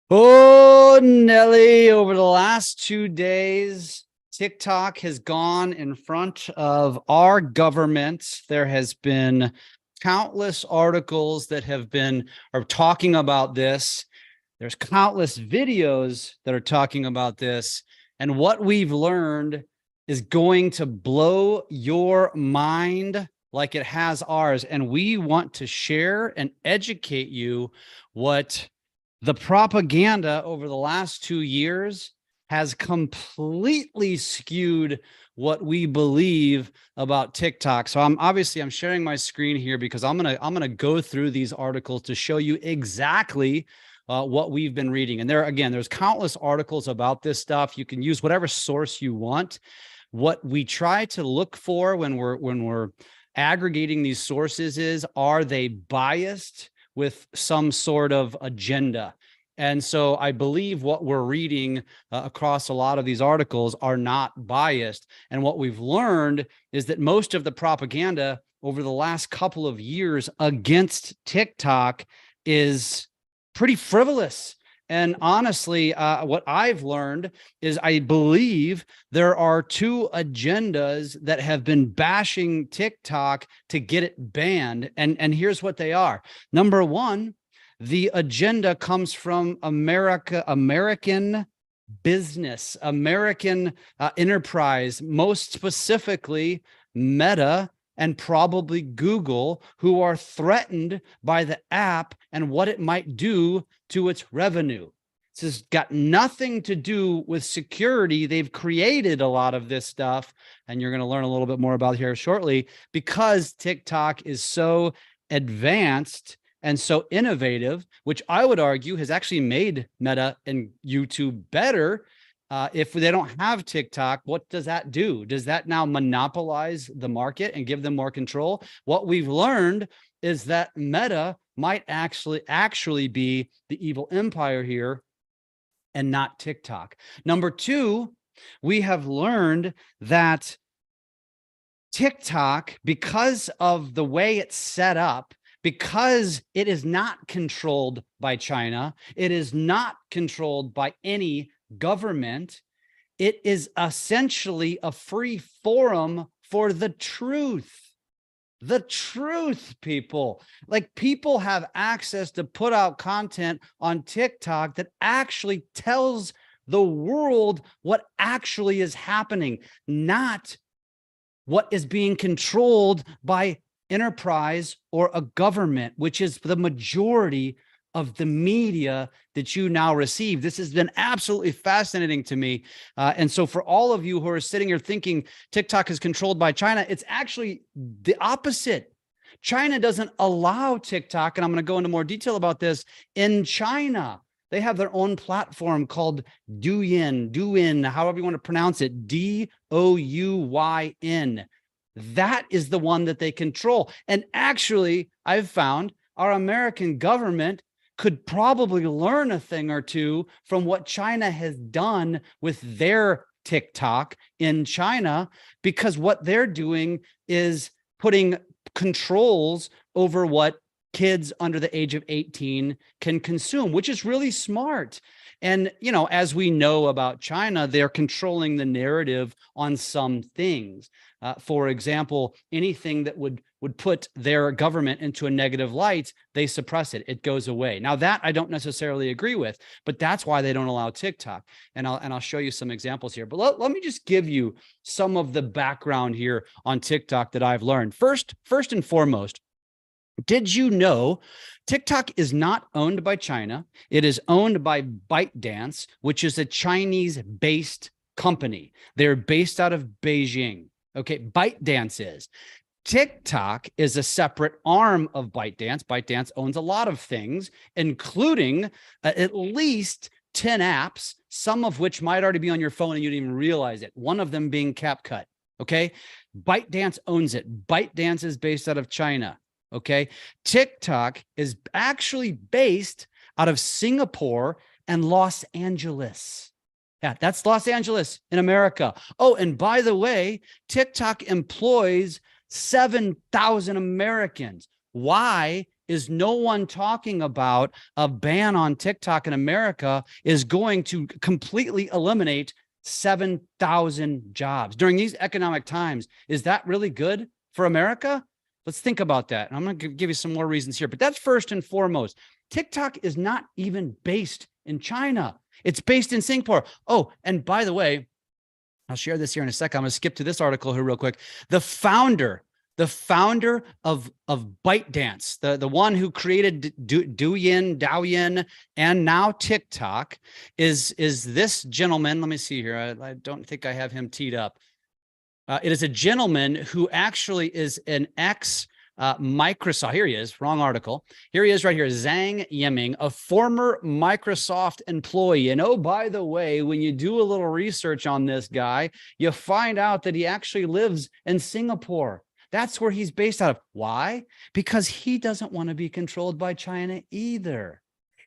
Oh, Nelly, over the last 2 days, TikTok has gone in front of our government. There has been countless articles that are talking about this. There's countless videos that are talking about this. And what we've learned is going to blow your mind like it has ours. And we want to share and educate you what the propaganda over the last 2 years has completely skewed what we believe about TikTok. So I'm sharing my screen here because I'm gonna go through these articles to show you exactly what we've been reading. And there's countless articles about this stuff. You can use whatever source you want. What we try to look for when we're aggregating these sources is, are they biased with some sort of agenda? And so I believe what we're reading across a lot of these articles are not biased. And what we've learned is that most of the propaganda over the last couple of years against TikTok is pretty frivolous. And honestly, what I've learned is I believe there are two agendas that have been bashing TikTok to get it banned. And here's what they are. Number one, the agenda comes from American business, American enterprise, most specifically Meta and probably Google, who are threatened by the app and what it might do to its revenue. This has got nothing to do with security. They've created a lot of this stuff, and you're going to learn a little bit more about here shortly, because TikTok is so advanced and so innovative, which I would argue has actually made Meta and YouTube better. If they don't have TikTok, what does that do? Does that now monopolize the market and give them more control? What we've learned is that Meta might actually be the evil empire here and not TikTok. Number two, we have learned that TikTok, because of the way it's set up, because it is not controlled by China, it is not controlled by any government, it is essentially a free forum for the truth. The truth, people. Like, people have access to put out content on TikTok that actually tells the world what actually is happening, not what is being controlled by enterprise or a government, which is the majority of the media that you now receive. This has been absolutely fascinating to me. And so for all of you who are sitting here thinking TikTok is controlled by China, it's actually the opposite. China doesn't allow TikTok, and I'm going to go into more detail about this, in China. They have their own platform called Douyin, however you want to pronounce it, Douyin. That is the one that they control. And actually, I've found our American government could probably learn a thing or two from what China has done with their TikTok in China, because what they're doing is putting controls over what kids under the age of 18 can consume, which is really smart. And, you know, as we know about China, they're controlling the narrative on some things. For example, anything that would put their government into a negative light, they suppress it. It goes away. Now, that I don't necessarily agree with, but that's why they don't allow TikTok. And I'll show you some examples here. But let me just give you some of the background here on TikTok that I've learned. First and foremost, did you know TikTok is not owned by China? It is owned by ByteDance, which is a Chinese-based company. They're based out of Beijing. Okay, ByteDance is. TikTok is a separate arm of ByteDance. ByteDance owns a lot of things, including at least 10 apps, some of which might already be on your phone and you didn't even realize it. One of them being CapCut. Okay, ByteDance owns it. ByteDance is based out of China. Okay, TikTok is actually based out of Singapore and Los Angeles. Yeah, that's Los Angeles in America. Oh, and by the way, TikTok employs 7,000 Americans. Why is no one talking about a ban on TikTok in America is going to completely eliminate 7,000 jobs during these economic times. Is that really good for America? Let's think about that. And I'm going to give you some more reasons here, but that's first and foremost. TikTok is not even based in China. It's based in Singapore. Oh, and by the way, I'll share this here in a second. I'm going to skip to this article here real quick. The founder of ByteDance, the one who created Douyin, and now TikTok is this gentleman. Let me see here. I don't think I have him teed up. It is a gentleman who actually is an Microsoft. Here he is. Wrong article. Here he is right here. Zhang Yiming, a former Microsoft employee. And oh, by the way, when you do a little research on this guy, you find out that he actually lives in Singapore. That's where he's based out of. Why? Because he doesn't want to be controlled by China either.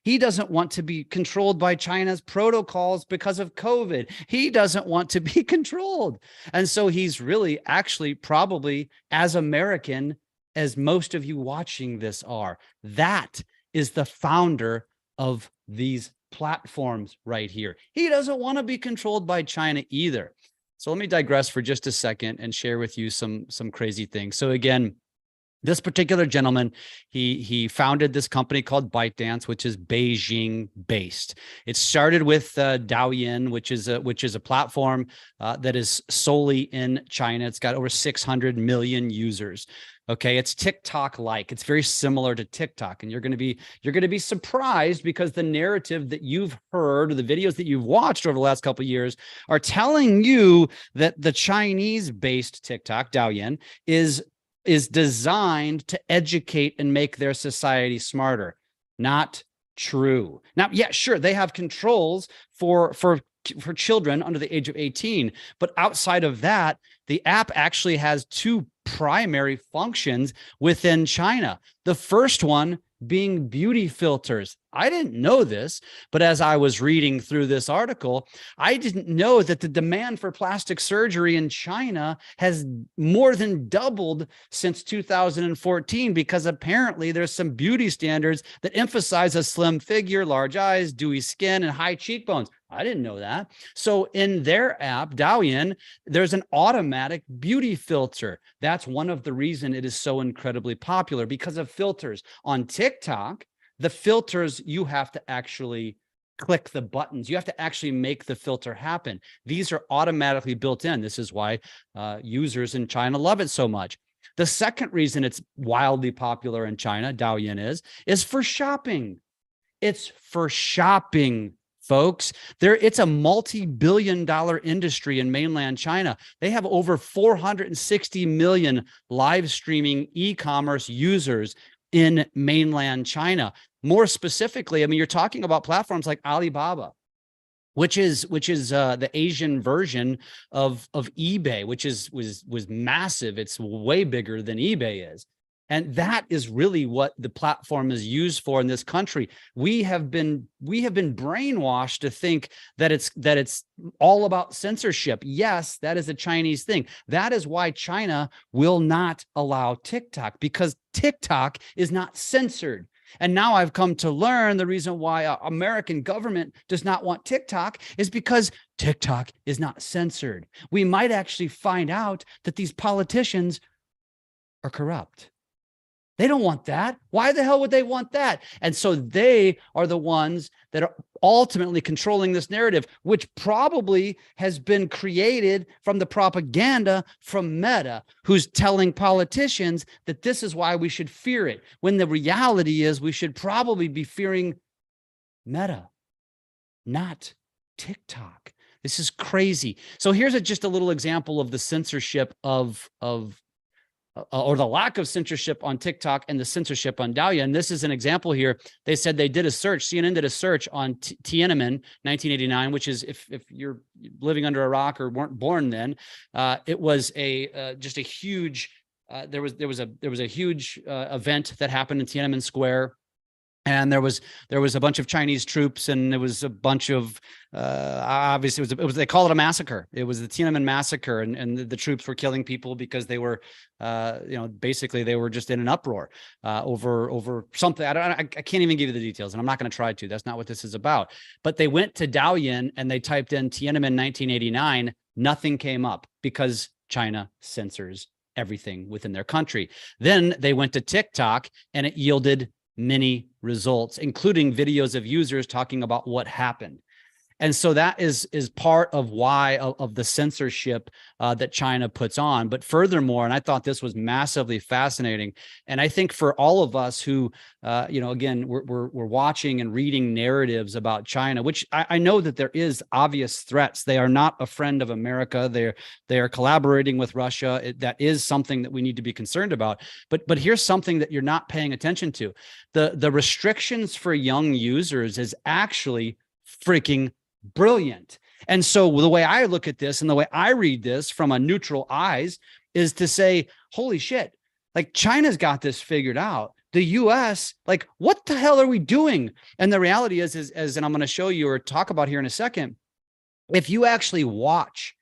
He doesn't want to be controlled by China's protocols because of COVID. He doesn't want to be controlled. And so he's really actually probably as American as most of you watching this are. That is the founder of these platforms right here. He doesn't want to be controlled by China either. So let me digress for just a second and share with you some crazy things. So again, this particular gentleman, he founded this company called ByteDance, which is Beijing based. It started with Douyin, which is a platform that is solely in China. It's got over 600 million users. Okay, it's TikTok-like. It's very similar to TikTok, and you're going to be surprised because the narrative that you've heard, or the videos that you've watched over the last couple of years, are telling you that the Chinese-based TikTok, Douyin, is designed to educate and make their society smarter. Not true. Now, yeah, sure, they have controls for children under the age of 18, but outside of that, the app actually has two primary functions within China. The first one being beauty filters. I didn't know this, but as I was reading through this article, I didn't know that the demand for plastic surgery in China has more than doubled since 2014, because apparently there's some beauty standards that emphasize a slim figure, large eyes, dewy skin, and high cheekbones. I didn't know that. So in their app, Douyin, there's an automatic beauty filter. That's one of the reasons it is so incredibly popular, because of filters. On TikTok, the filters, you have to actually click the buttons. You have to actually make the filter happen. These are automatically built in. This is why users in China love it so much. The second reason it's wildly popular in China, Douyin is for shopping. It's for shopping, folks. It's a multi-billion-dollar industry in mainland China. They have over 460 million live streaming e-commerce users in mainland China. More specifically, I mean, you're talking about platforms like Alibaba, which is the Asian version of eBay, which was massive. It's way bigger than eBay is. And that is really what the platform is used for in this country. We have been brainwashed to think that it's all about censorship. Yes, that is a Chinese thing. That is why China will not allow TikTok, because TikTok is not censored. And now I've come to learn the reason why American government does not want TikTok is because TikTok is not censored. We might actually find out that these politicians are corrupt. They don't want that. Why the hell would they want that? And so they are the ones that are ultimately controlling this narrative, which probably has been created from the propaganda from Meta, who's telling politicians that this is why we should fear it, when the reality is we should probably be fearing Meta, not TikTok. This is crazy. So here's just a little example of the censorship or the lack of censorship on TikTok and the censorship on Douyin. And this is an example here. They said they did a search. CNN did a search on Tiananmen 1989, which is, if you're living under a rock or weren't born then, it was just a huge. There was a huge event that happened in Tiananmen Square. And there was a bunch of Chinese troops, and there was a bunch of obviously it was they call it a massacre. It was the Tiananmen massacre, and the troops were killing people because they were basically they were just in an uproar over something. I can't even give you the details, and I'm not going to try to. That's not what this is about. But they went to Douyin and they typed in Tiananmen 1989. Nothing came up because China censors everything within their country. Then they went to TikTok and it yielded many results, including videos of users talking about what happened. And so that is part of why of the censorship that China puts on. But furthermore, and I thought this was massively fascinating, and I think for all of us who, again, we're watching and reading narratives about China, which I know that there is obvious threats. They are not a friend of America. They are collaborating with Russia. That is something that we need to be concerned about. But here's something that you're not paying attention to: the restrictions for young users is actually freaking brilliant. And so the way I look at this and the way I read this from a neutral eyes is to say, holy shit, like China's got this figured out. The US, like, what the hell are we doing? And the reality is and I'm going to show you or talk about here in a second, if you actually watch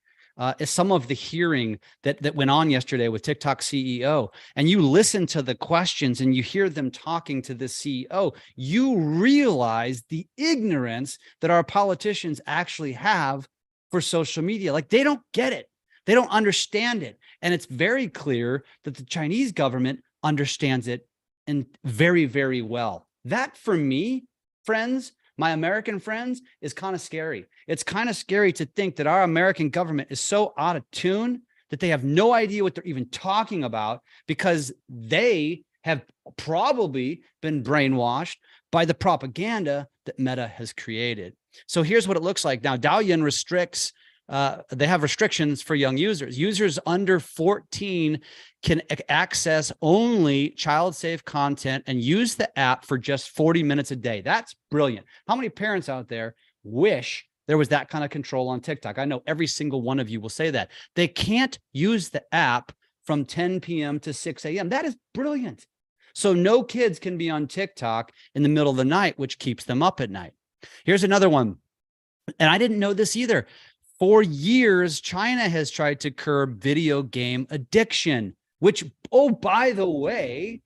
some of the hearing that went on yesterday with TikTok CEO, and you listen to the questions and you hear them talking to the CEO, you realize the ignorance that our politicians actually have for social media. Like, they don't get it. They don't understand it. And it's very clear that the Chinese government understands it and very, very well. That, for me, friends, my American friends, is kind of scary. It's kind of scary to think that our American government is so out of tune that they have no idea what they're even talking about, because they have probably been brainwashed by the propaganda that Meta has created. So here's what it looks like. Now, Douyin restricts, they have restrictions for young users. Users under 14 can access only child-safe content and use the app for just 40 minutes a day. That's brilliant. How many parents out there wish there was that kind of control on TikTok? I know every single one of you will say that. They can't use the app from 10 p.m. to 6 a.m. That is brilliant. So no kids can be on TikTok in the middle of the night, which keeps them up at night. Here's another one. And I didn't know this either. For years, China has tried to curb video game addiction, which, oh, by the way,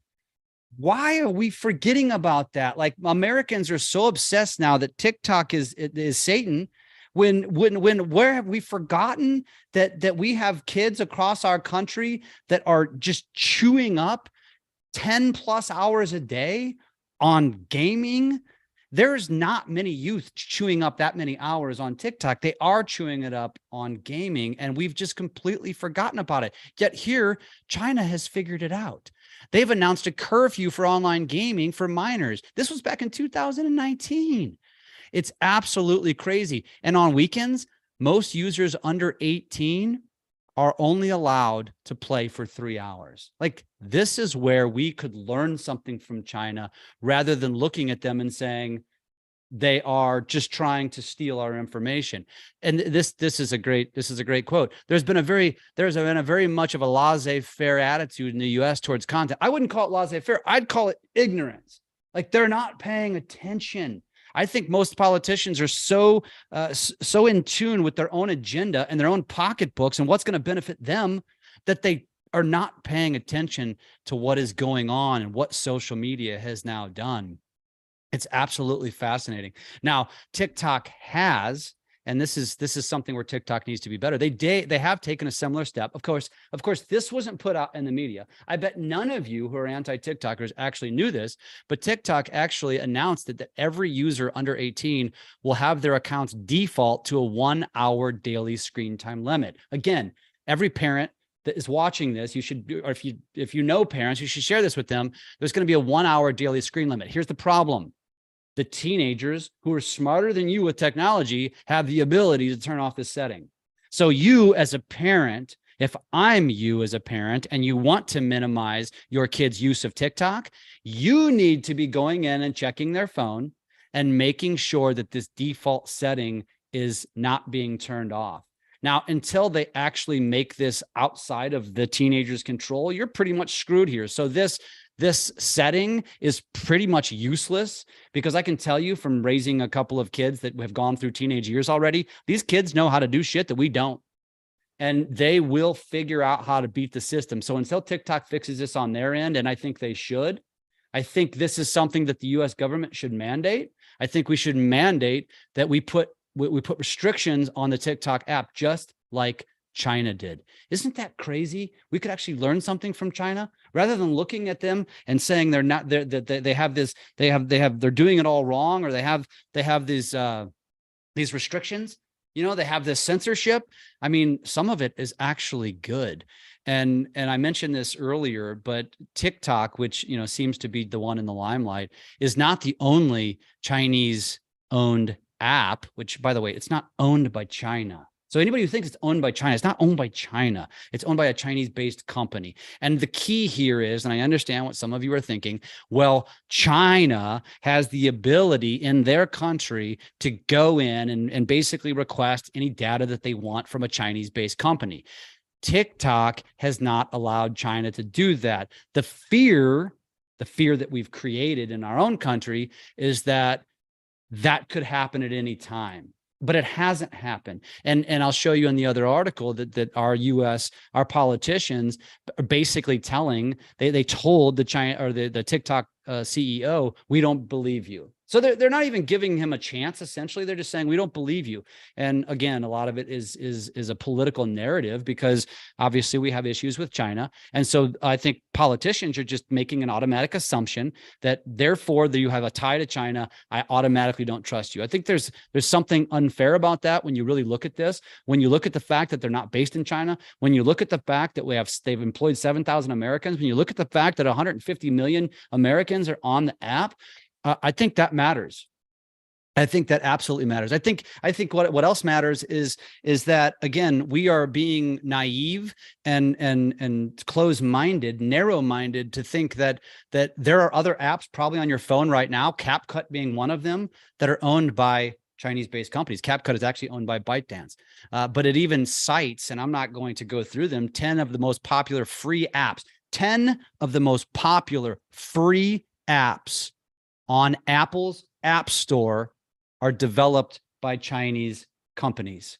why are we forgetting about that? Like, Americans are so obsessed now that TikTok is Satan. Where have we forgotten that we have kids across our country that are just chewing up 10 plus hours a day on gaming? There's not many youth chewing up that many hours on TikTok. They are chewing it up on gaming, and we've just completely forgotten about it. Yet here, China has figured it out. They've announced a curfew for online gaming for minors. This was back in 2019. It's absolutely crazy. And on weekends, most users under 18 are only allowed to play for 3 hours. Like, this is where we could learn something from China, rather than looking at them and saying they are just trying to steal our information. And this is a great quote. There's been a very much of a laissez-faire attitude in the US towards content. I wouldn't call it laissez-faire. I'd call it ignorance. Like, they're not paying attention. I think most politicians are so in tune with their own agenda and their own pocketbooks and what's going to benefit them, that they are not paying attention to what is going on and what social media has now done. It's absolutely fascinating. Now, TikTok has, and this is something where TikTok needs to be better. They have taken a similar step. Of course, this wasn't put out in the media. I bet none of you who are anti-TikTokers actually knew this, but TikTok actually announced that every user under 18 will have their accounts default to a 1 hour daily screen time limit. Again, every parent that is watching this, you should, or if you know parents, you should share this with them. There's going to be a 1 hour daily screen limit. Here's the problem. The teenagers who are smarter than you with technology have the ability to turn off this setting. So you, as a parent, if I'm you as a parent and you want to minimize your kid's use of TikTok, you need to be going in and checking their phone and making sure that this default setting is not being turned off. Now, until they actually make this outside of the teenager's control, you're pretty much screwed here. So this this setting is pretty much useless, because I can tell you from raising a couple of kids that have gone through teenage years already, these kids know how to do shit that we don't. And they will figure out how to beat the system. So until TikTok fixes this on their end, and I think they should, I think this is something that the US government should mandate. I think we should mandate that we put restrictions on the TikTok app, just like China did. Isn't that crazy? We could actually learn something from China rather than looking at them and saying they're not, they're doing it all wrong, or they have these restrictions. You know, they have this censorship. I mean, some of it is actually good. And I mentioned this earlier, but TikTok, which, you know, seems to be the one in the limelight, is not the only Chinese owned app, which, by the way, it's not owned by China. So anybody who thinks it's owned by China, it's not owned by China. It's owned by a Chinese-based company. And the key here is, and I understand what some of you are thinking, well, China has the ability in their country to go in and basically request any data that they want from a Chinese-based company. TikTok has not allowed China to do that. The fear that we've created in our own country is that could happen at any time. But it hasn't happened. And I'll show you in the other article that our politicians are basically telling, they told the China or the TikTok CEO, we don't believe you. So they're not even giving him a chance. Essentially, they're just saying, we don't believe you. And again, a lot of it is a political narrative, because obviously we have issues with China. And so I think politicians are just making an automatic assumption that therefore that you have a tie to China, I automatically don't trust you. I think there's something unfair about that when you really look at this. When you look at the fact that they're not based in China, when you look at the fact that they've employed 7,000 Americans, when you look at the fact that 150 million Americans are on the app, I think that matters. I think that absolutely matters. I think what else matters is that, again, we are being naive and closed-minded, narrow-minded to think that there are other apps probably on your phone right now, CapCut being one of them, that are owned by Chinese-based companies. CapCut is actually owned by ByteDance, but it even cites, and I'm not going to go through them, 10 of the most popular free apps. 10 of the most popular free apps on Apple's App Store are developed by Chinese companies.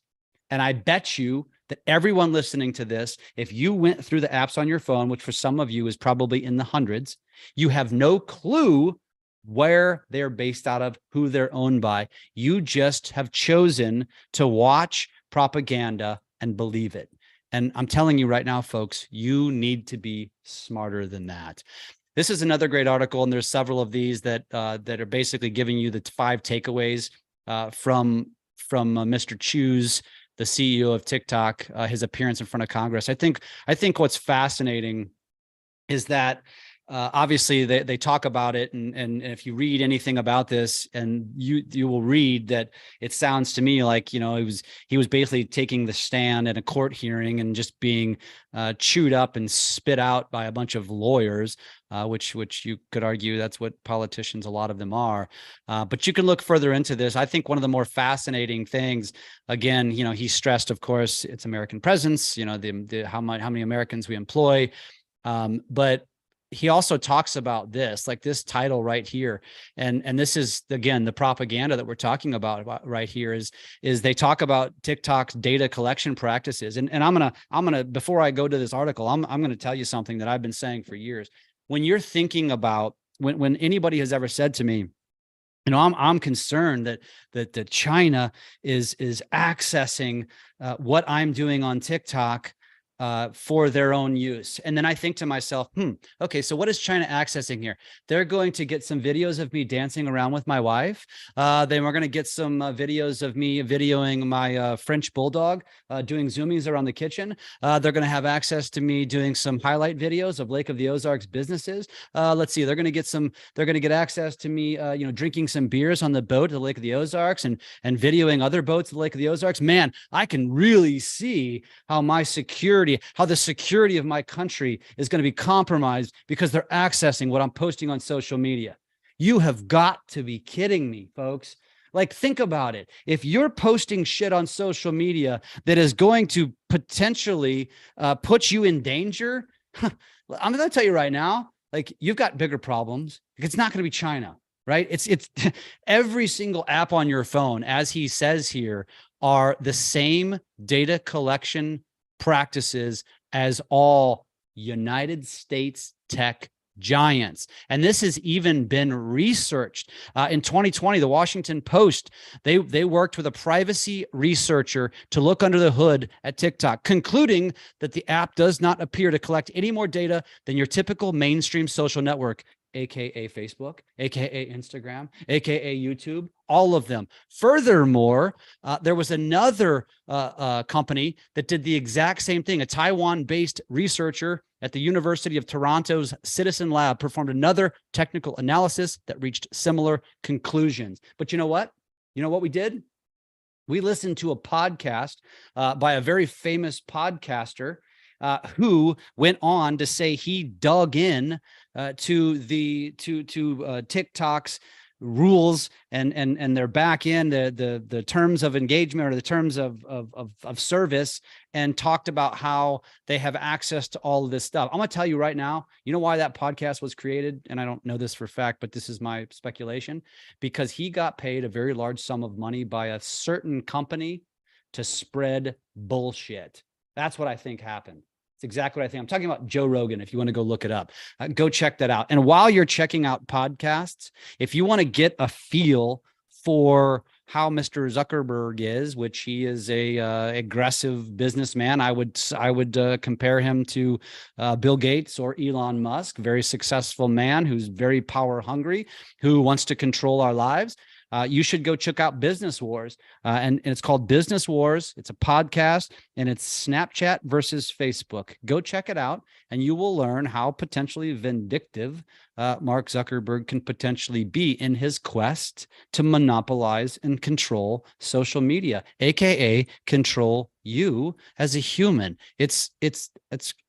And I bet you that everyone listening to this, if you went through the apps on your phone, which for some of you is probably in the hundreds, you have no clue where they're based out of, who they're owned by. You just have chosen to watch propaganda and believe it. And I'm telling you right now, folks, you need to be smarter than that. This is another great article, and there's several of these that are basically giving you the 5 takeaways from Mr. Chu's, the CEO of TikTok, his appearance in front of Congress. I think what's fascinating is that obviously they talk about it, and if you read anything about this, and you will read that it sounds to me like, you know, he was basically taking the stand at a court hearing and just being chewed up and spit out by a bunch of lawyers, which you could argue that's what politicians, a lot of them are. But you can look further into this. I think one of the more fascinating things, again, you know, he stressed, of course, it's American presence, you know, how many Americans we employ, but he also talks about this, like this title right here. And this is, again, the propaganda that we're talking about right here is they talk about TikTok's data collection practices. And I'm gonna, before I go to this article, I'm going to tell you something that I've been saying for years. When you're thinking about, when anybody has ever said to me, you know, I'm concerned that China is accessing what I'm doing on TikTok for their own use. And then I think to myself, okay, so what is China accessing here? They're going to get some videos of me dancing around with my wife. Then we're going to get some videos of me videoing my French bulldog, doing zoomies around the kitchen. They're going to have access to me doing some highlight videos of Lake of the Ozarks businesses. Let's see, they're going to get access to me, you know, drinking some beers on the boat at the Lake of the Ozarks and videoing other boats at the Lake of the Ozarks. Man, I can really see how the security of my country is going to be compromised because they're accessing what I'm posting on social media. You have got to be kidding me, folks. Like, think about it. If you're posting shit on social media that is going to potentially put you in danger, I'm going to tell you right now, like you've got bigger problems. It's not going to be China, right? It's every single app on your phone, as he says here, are the same data collection practices as all United States tech giants. And this has even been researched. In 2020, the Washington Post, they worked with a privacy researcher to look under the hood at TikTok, concluding that the app does not appear to collect any more data than your typical mainstream social network, aka Facebook, aka Instagram, aka YouTube, all of them. Furthermore, there was another company that did the exact same thing. A Taiwan-based researcher at the University of Toronto's Citizen Lab performed another technical analysis that reached similar conclusions. But you know what? You know what we did? We listened to a podcast by a very famous podcaster who went on to say he dug in to TikTok's rules and their back end, the terms of engagement or the terms of service, and talked about how they have access to all of this stuff. I'm going to tell you right now, you know why that podcast was created? And I don't know this for a fact, but this is my speculation, because he got paid a very large sum of money by a certain company to spread bullshit. That's what I think happened. It's exactly what I think. I'm talking about Joe Rogan. If you want to go look it up, go check that out. And while you're checking out podcasts, if you want to get a feel for how Mr. Zuckerberg is, which he is a aggressive businessman, I would compare him to Bill Gates or Elon Musk, very successful man who's very power hungry, who wants to control our lives. You should go check out Business Wars. And it's called Business Wars. It's a podcast, and it's Snapchat versus Facebook. Go check it out, and you will learn how potentially vindictive Mark Zuckerberg can potentially be in his quest to monopolize and control social media, aka control you as a human. It's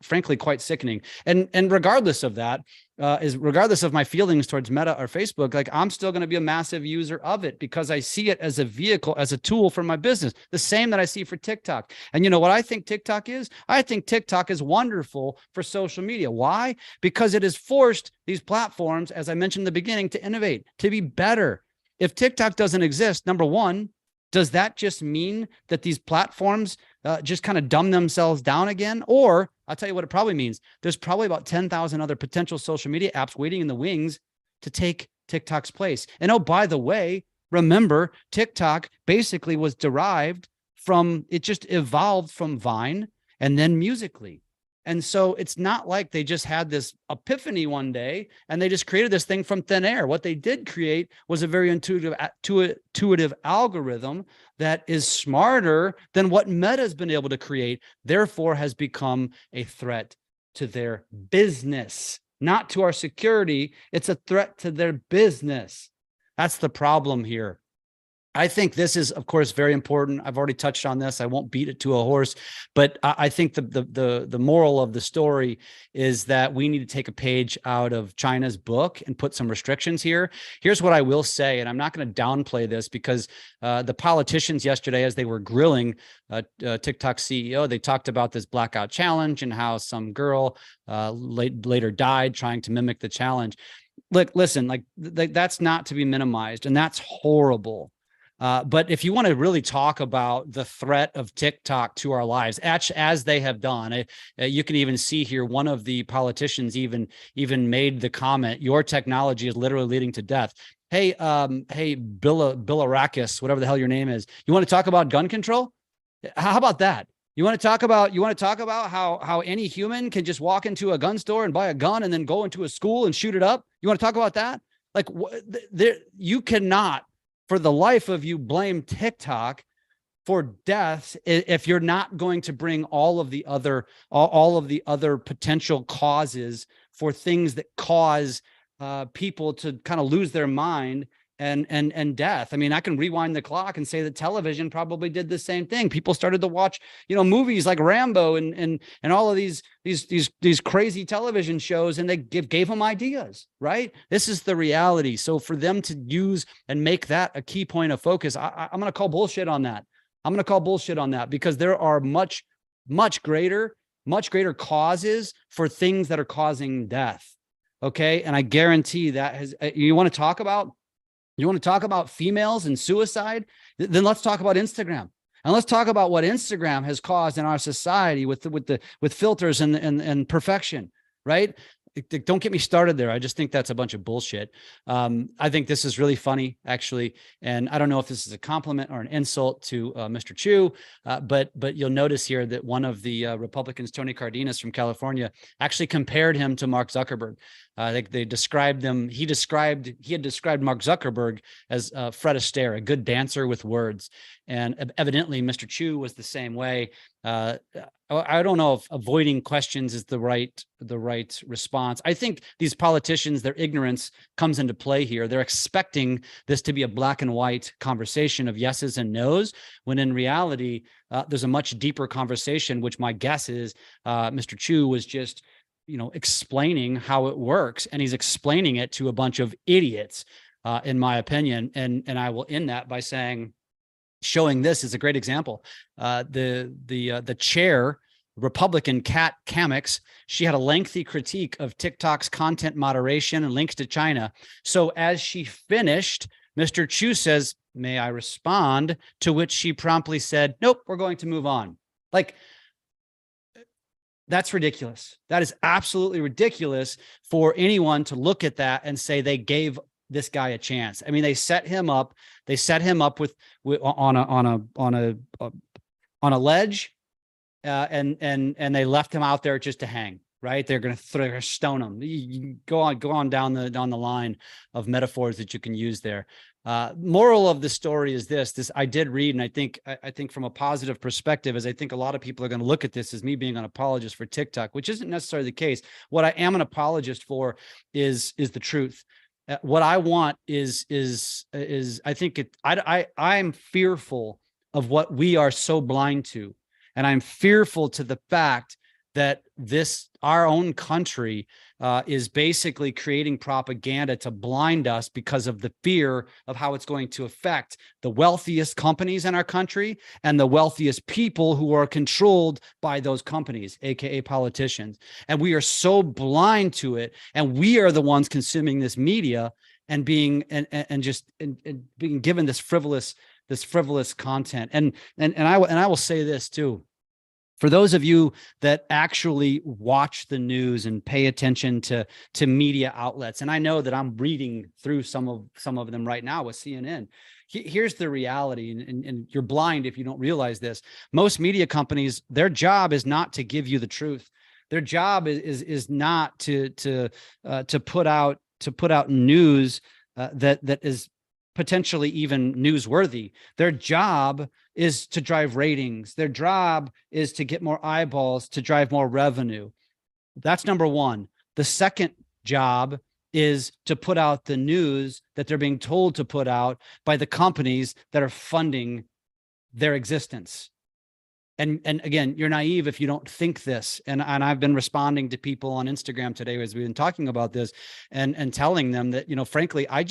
frankly quite sickening. And regardless of that, regardless of my feelings towards Meta or Facebook, like I'm still going to be a massive user of it because I see it as a vehicle, as a tool for my business, the same that I see for TikTok. And you know what I think TikTok is? I think TikTok is wonderful for social media. Why? Because it has forced these platforms, as I mentioned in the beginning, to innovate, to be better. If TikTok doesn't exist, number one, does that just mean that these platforms just kind of dumb themselves down again? Or I'll tell you what it probably means. There's probably about 10,000 other potential social media apps waiting in the wings to take TikTok's place. And oh, by the way, remember, TikTok basically was derived from, it just evolved from Vine and then Musical.ly. And so it's not like they just had this epiphany one day and they just created this thing from thin air. What they did create was a very intuitive algorithm that is smarter than what Meta's been able to create, therefore has become a threat to their business, not to our security. It's a threat to their business. That's the problem here. I think this is, of course, very important. I've already touched on this. I won't beat it to a horse, but I think the moral of the story is that we need to take a page out of China's book and put some restrictions here. Here's what I will say, and I'm not going to downplay this because the politicians yesterday, as they were grilling TikTok CEO, they talked about this blackout challenge and how some girl later died trying to mimic the challenge. Look, listen, like that's not to be minimized, and that's horrible. But if you want to really talk about the threat of TikTok to our lives, as they have done, you can even see here, one of the politicians even made the comment, your technology is literally leading to death. Hey, Billarakis, whatever the hell your name is, you want to talk about gun control? How about that? You want to talk about how any human can just walk into a gun store and buy a gun and then go into a school and shoot it up? You want to talk about that? Like, you cannot, for the life of you, blame TikTok for deaths if you're not going to bring all of the other potential causes for things that cause people to kind of lose their mind and death. I mean, I can rewind the clock and say that television probably did the same thing. People started to watch, movies like Rambo and all of these crazy television shows, and they gave them ideas, right? This is the reality. So for them to use and make that a key point of focus, I'm going to call bullshit on that. I'm going to call bullshit on that because there are much greater causes for things that are causing death. Okay. And I guarantee that has, you want to talk about females and suicide? Then let's talk about Instagram. And let's talk about what Instagram has caused in our society with filters and perfection, right? Don't get me started there. I just think that's a bunch of bullshit. I think this is really funny, actually, and I don't know if this is a compliment or an insult to Mr. Chu, but you'll notice here that one of the Republicans, Tony Cardenas from California, actually compared him to Mark Zuckerberg. They described them. He had described Mark Zuckerberg as Fred Astaire, a good dancer with words, and evidently Mr. Chu was the same way. I don't know if avoiding questions is the right response. I think these politicians, their ignorance comes into play here. They're expecting this to be a black and white conversation of yeses and nos, when in reality, there's a much deeper conversation, which my guess is Mr. Chu was just, explaining how it works, and he's explaining it to a bunch of idiots, in my opinion. And I will end that by showing this is a great example. The chair, Republican Kat Kamix, she had a lengthy critique of TikTok's content moderation and links to China. So as she finished, Mr. Chu says, "May I respond?" To which she promptly said, "Nope, we're going to move on." Like, that's ridiculous. That is absolutely ridiculous for anyone to look at that and say they gave this guy a chance. I mean, they set him up. They set him up with on a ledge, and they left him out there just to hang. Right? They're going to stone him. You go on down the line of metaphors that you can use there. Moral of the story is this I did read, and I think from a positive perspective, as I think a lot of people are going to look at this as me being an apologist for TikTok, which isn't necessarily the case. What I am an apologist for is the truth. What I want is I think I'm fearful of what we are so blind to, and I'm fearful to the fact that our own country is basically creating propaganda to blind us because of the fear of how it's going to affect the wealthiest companies in our country and the wealthiest people who are controlled by those companies, aka politicians. And we are so blind to it, and we are the ones consuming this media and being being given this frivolous content. And I will say this too. For those of you that actually watch the news and pay attention to media outlets, and I know that I'm reading through some of them right now with CNN. Here's the reality, and you're blind if you don't realize this. Most media companies, their job is not to give you the truth. Their job is not to put out news that is potentially even newsworthy. Their job is to drive ratings. Their job is to get more eyeballs, to drive more revenue. That's number one. The second job is to put out the news that they're being told to put out by the companies that are funding their existence. And again, you're naive if you don't think this. And I've been responding to people on Instagram today as we've been talking about this, and telling them that, frankly, I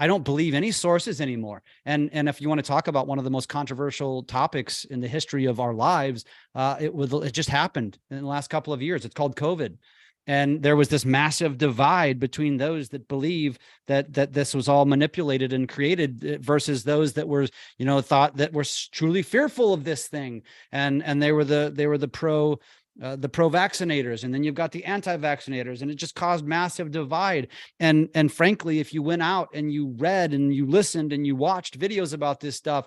don't believe any sources anymore. And if you want to talk about one of the most controversial topics in the history of our lives, it just happened in the last couple of years. It's called COVID. And there was this massive divide between those that believe that this was all manipulated and created versus those that were, thought that were truly fearful of this thing. And they were the pro vaccinators, and then you've got the anti-vaccinators, and it just caused massive divide. And frankly, if you went out and you read and you listened and you watched videos about this stuff,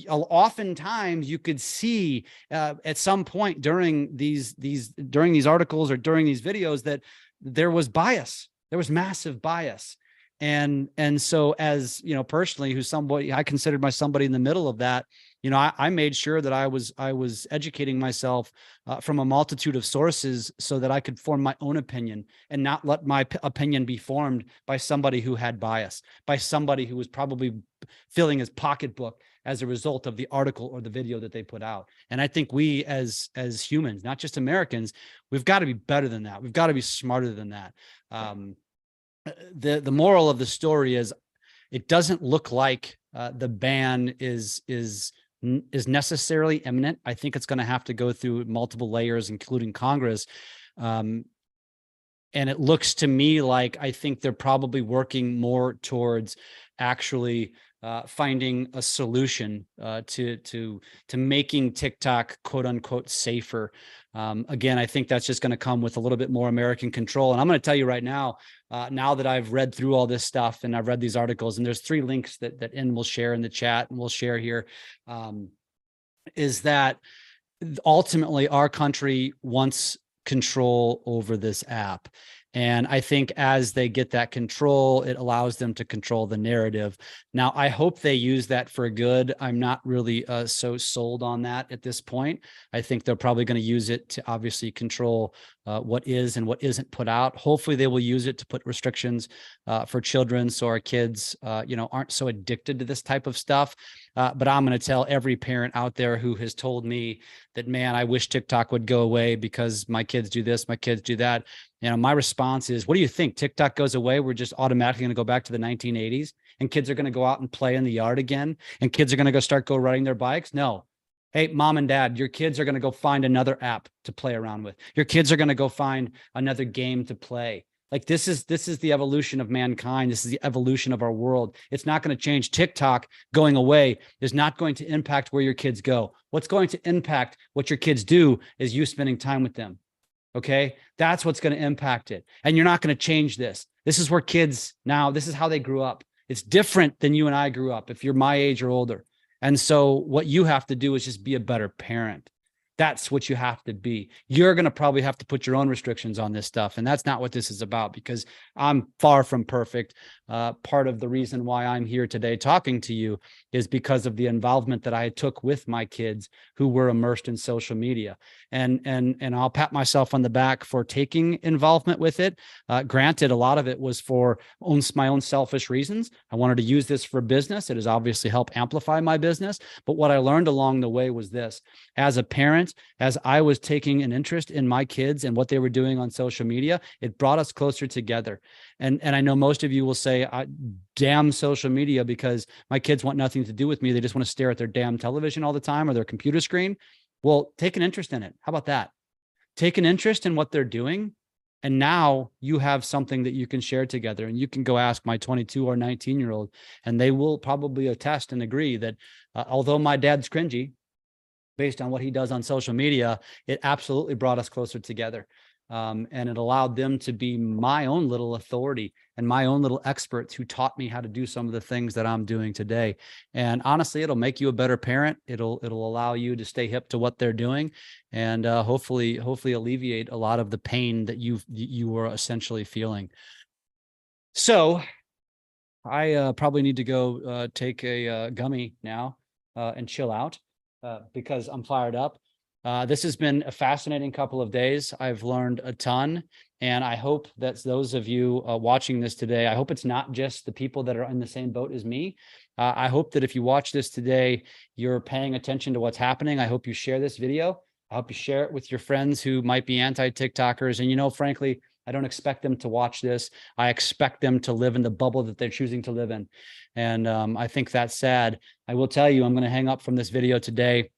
oftentimes you could see at some point during these articles or during these videos that there was bias. There was massive bias. And so, as personally, I considered myself somebody in the middle of that. I made sure that I was educating myself from a multitude of sources so that I could form my own opinion and not let my opinion be formed by somebody who had bias, by somebody who was probably filling his pocketbook as a result of the article or the video that they put out. And I think we as humans, not just Americans, we've got to be better than that. We've got to be smarter than that. The moral of the story is, it doesn't look like the ban is necessarily imminent. I think it's going to have to go through multiple layers, including Congress. And it looks to me like I think they're probably working more towards actually finding a solution to making TikTok quote unquote safer. Again, I think that's just going to come with a little bit more American control. And I'm going to tell you right now, now that I've read through all this stuff and I've read these articles, and there's 3 links that In will share in the chat and we'll share here, is that ultimately our country wants control over this app. And I think as they get that control, it allows them to control the narrative. Now, I hope they use that for good. I'm not really so sold on that at this point. I think they're probably going to use it to obviously control what is and what isn't put out. Hopefully they will use it to put restrictions for children so our kids, aren't so addicted to this type of stuff. But I'm going to tell every parent out there who has told me that, man, I wish TikTok would go away because my kids do this, my kids do that. My response is, what do you think? TikTok goes away, we're just automatically going to go back to the 1980s and kids are going to go out and play in the yard again and kids are going to go riding their bikes? No. Hey, mom and dad, your kids are going to go find another app to play around with. Your kids are going to go find another game to play. Like this is the evolution of mankind. This is the evolution of our world. It's not going to change. TikTok going away is not going to impact where your kids go. What's going to impact what your kids do is you spending time with them. Okay. That's what's going to impact it. And you're not going to change this. This is where kids now, this is how they grew up. It's different than you and I grew up if you're my age or older. And so what you have to do is just be a better parent. That's what you have to be. You're going to probably have to put your own restrictions on this stuff. And that's not what this is about, because I'm far from perfect. Part of the reason why I'm here today talking to you is because of the involvement that I took with my kids who were immersed in social media. And I'll pat myself on the back for taking involvement with it. Granted, a lot of it was for my own selfish reasons. I wanted to use this for business. It has obviously helped amplify my business. But what I learned along the way was this: as a parent, as I was taking an interest in my kids and what they were doing on social media, it brought us closer together. And I know most of you will say, damn social media, because my kids want nothing to do with me. They just want to stare at their damn television all the time or their computer screen. Well, take an interest in it. How about that? Take an interest in what they're doing. And now you have something that you can share together, and you can go ask my 22 or 19-year-old, and they will probably attest and agree that although my dad's cringy, based on what he does on social media, it absolutely brought us closer together. And it allowed them to be my own little authority and my own little experts who taught me how to do some of the things that I'm doing today. And honestly, it'll make you a better parent. It'll allow you to stay hip to what they're doing, and hopefully alleviate a lot of the pain that you were essentially feeling. So I probably need to go take a gummy now and chill out. Because I'm fired up. This has been a fascinating couple of days. I've learned a ton, and I hope that those of you watching this today, I hope it's not just the people that are in the same boat as me. I hope that if you watch this today, you're paying attention to what's happening. I hope you share this video. I hope you share it with your friends who might be anti-TikTokers. And, frankly, I don't expect them to watch this. I expect them to live in the bubble that they're choosing to live in. And I think that's sad. I will tell you, I'm going to hang up from this video today.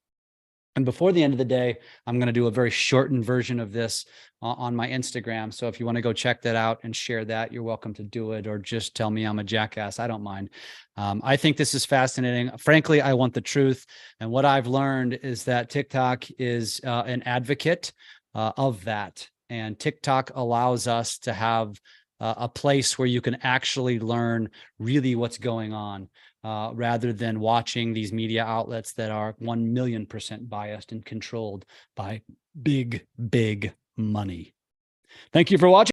And before the end of the day, I'm going to do a very shortened version of this on my Instagram. So if you want to go check that out and share that, you're welcome to do it, or just tell me I'm a jackass. I don't mind. I think this is fascinating. Frankly, I want the truth. And what I've learned is that TikTok is an advocate of that. And TikTok allows us to have a place where you can actually learn really what's going on, rather than watching these media outlets that are 1,000,000% biased and controlled by big, big money. Thank you for watching.